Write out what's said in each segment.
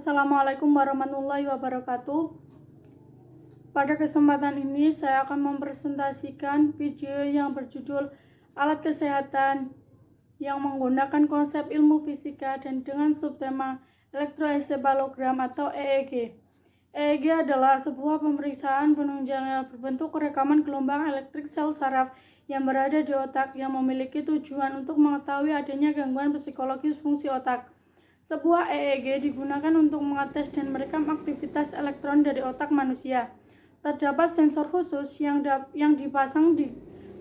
Assalamualaikum warahmatullahi wabarakatuh. Pada kesempatan ini saya akan mempresentasikan video yang berjudul Alat Kesehatan yang menggunakan konsep ilmu fisika dan dengan subtema elektroensefalogram atau EEG. EEG adalah sebuah pemeriksaan penunjang yang berbentuk rekaman gelombang elektrik sel saraf yang berada di otak yang memiliki tujuan untuk mengetahui adanya gangguan psikologis fungsi otak. Sebuah EEG digunakan untuk mengetes dan merekam aktivitas elektron dari otak manusia. Terdapat sensor khusus yang dipasang di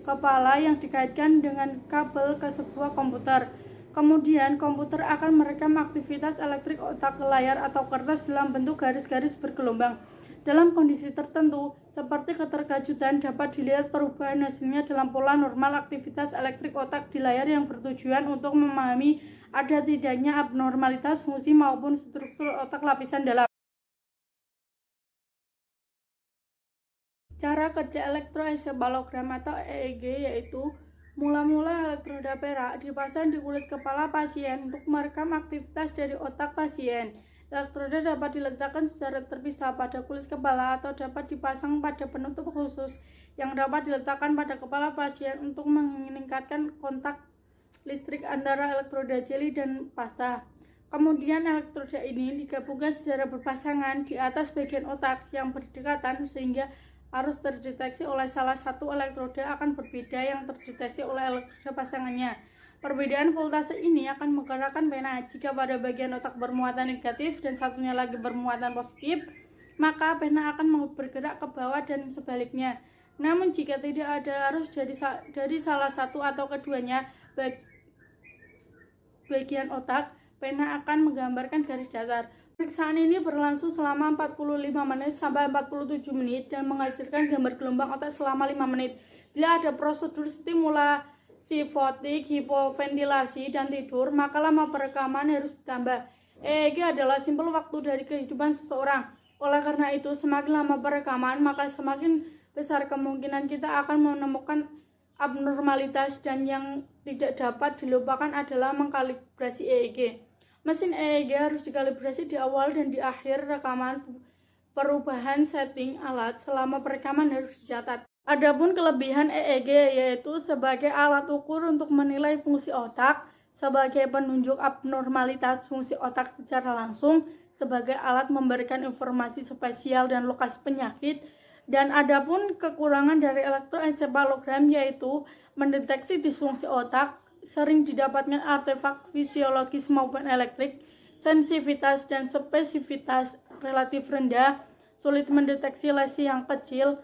kepala yang dikaitkan dengan kabel ke sebuah komputer. Kemudian komputer akan merekam aktivitas elektrik otak ke layar atau kertas dalam bentuk garis-garis bergelombang. Dalam kondisi tertentu, seperti keterkejutan, dapat dilihat perubahan hasilnya dalam pola normal aktivitas elektrik otak di layar yang bertujuan untuk memahami ada tidaknya abnormalitas fungsi maupun struktur otak lapisan dalam. Cara kerja elektroensefalogram atau EEG yaitu mula-mula elektroda perak dipasang di kulit kepala pasien untuk merekam aktivitas dari otak pasien. Elektroda dapat diletakkan secara terpisah pada kulit kepala atau dapat dipasang pada penutup khusus yang dapat diletakkan pada kepala pasien untuk meningkatkan kontak listrik antara elektroda jeli dan pasta. Kemudian elektroda ini digabungkan secara berpasangan di atas bagian otak yang berdekatan sehingga arus terdeteksi oleh salah satu elektroda akan berbeda yang terdeteksi oleh elektroda pasangannya. Perbedaan voltase ini akan menggerakkan pena. Jika pada bagian otak bermuatan negatif dan satunya lagi bermuatan positif, maka pena akan bergerak ke bawah dan sebaliknya. Namun jika tidak ada arus dari salah satu atau keduanya bagian otak, pena akan menggambarkan garis datar. Pemeriksaan ini berlangsung selama 45 menit sampai 47 menit dan menghasilkan gambar gelombang otak selama 5 menit. Bila ada prosedur stimulasi fotik, hipoventilasi, dan tidur, maka lama perekaman harus ditambah. EEG adalah simpul waktu dari kehidupan seseorang. Oleh karena itu, semakin lama perekaman, maka semakin besar kemungkinan kita akan menemukan abnormalitas, dan yang tidak dapat dilupakan adalah mengkalibrasi EEG. Mesin EEG harus dikalibrasi di awal dan di akhir rekaman. Perubahan setting alat selama perekaman harus dicatat. Adapun kelebihan EEG yaitu sebagai alat ukur untuk menilai fungsi otak, sebagai penunjuk abnormalitas fungsi otak secara langsung, sebagai alat memberikan informasi spesial dan lokasi penyakit, dan adapun kekurangan dari elektroensefalogram yaitu mendeteksi disfungsi otak, sering didapatkan artefak fisiologis maupun elektrik, sensitivitas dan spesifitas relatif rendah, sulit mendeteksi lesi yang kecil.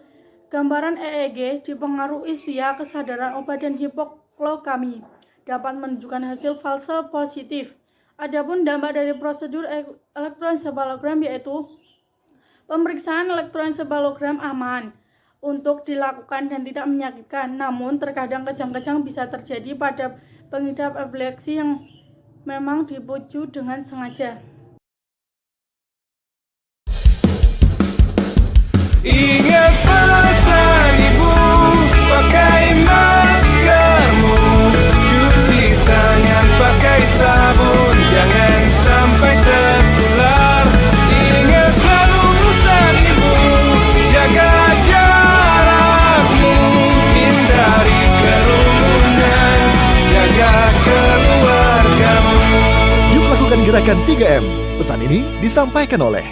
Gambaran EEG dipengaruhi usia, kesadaran obat, dan hipoglokemi dapat menunjukkan hasil false positif. Adapun dampak dari prosedur elektroensefalogram yaitu pemeriksaan elektroensefalogram aman untuk dilakukan dan tidak menyakitkan, namun terkadang kejang-kejang bisa terjadi pada pengidap epilepsi yang memang dipicu dengan sengaja. Ingat pesan ibu, pakai maskermu, cuci tangan pakai sabun, jangan sampai tertular. Ingat selalu pesan ibu, jaga jarakmu, hindari kerumunan, jaga keluargamu. Yuk lakukan gerakan 3M. Pesan ini disampaikan oleh